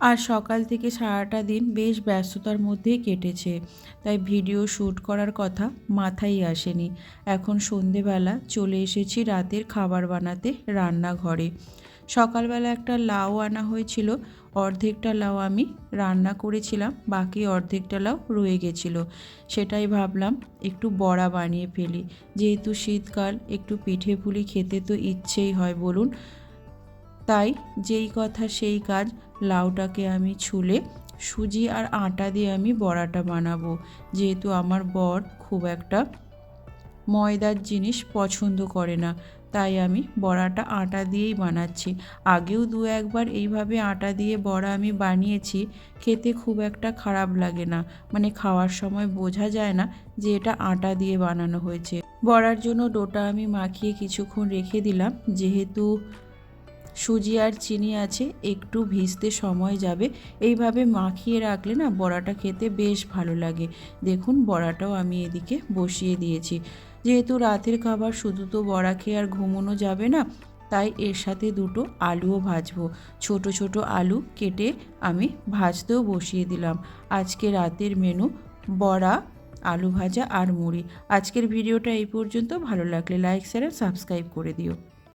আর সকাল থেকে সারাটা দিন বেশ ব্যস্ততার মধ্যেই কেটেছে, তাই ভিডিও শ্যুট করার কথা মাথায় আসেনি। এখন সন্ধেবেলা চলে এসেছি রাতের খাবার বানাতে রান্নাঘরে। সকালবেলা একটা লাউ আনা হয়েছিল, অর্ধেকটা লাউ আমি রান্না করেছিলাম, বাকি অর্ধেকটা লাউ রয়ে গেছিলো। সেটাই ভাবলাম একটু বড়া বানিয়ে ফেলি, যেহেতু শীতকাল একটু পিঠে পুলি খেতে তো ইচ্ছেই হয় বলুন। তাই যেই কথা সেই কাজ, লাউটাকে আমি ছুলে সুজি আর আটা দিয়ে আমি বড়াটা বানাবো। যেহেতু আমার বর খুব একটা ময়দার জিনিস পছন্দ করে না, তাই আমি বড়াটা আটা দিয়েই বানাচ্ছি। আগেও দু একবার এইভাবে আটা দিয়ে বড়া আমি বানিয়েছি, খেতে খুব একটা খারাপ লাগে না, মানে খাওয়ার সময় বোঝা যায় না যে এটা আটা দিয়ে বানানো হয়েছে। বড়ার জন্য ডোটা আমি মাখিয়ে কিছুক্ষণ রেখে দিলাম, যেহেতু সুজি আর চিনি আছে একটু ভিজতে সময় যাবে। এইভাবে মাখিয়ে রাখলে না বড়াটা খেতে বেশ ভালো লাগে। দেখুন বড়াটাও আমি এদিকে বসিয়ে দিয়েছি। যেহেতু রাতের খাবার শুধু তো বড়া খেয়ে আর ঘুমোনো যাবে না, তাই এর সাথে দুটো আলুও ভাজবো। ছোট ছোট আলু কেটে আমি ভাজতেও বসিয়ে দিলাম। আজকে রাতের মেনু বড়া, আলু ভাজা আর মুড়ি। আজকের ভিডিওটা এই পর্যন্ত। ভালো লাগলে লাইক শেয়ার আর সাবস্ক্রাইব করে দিও।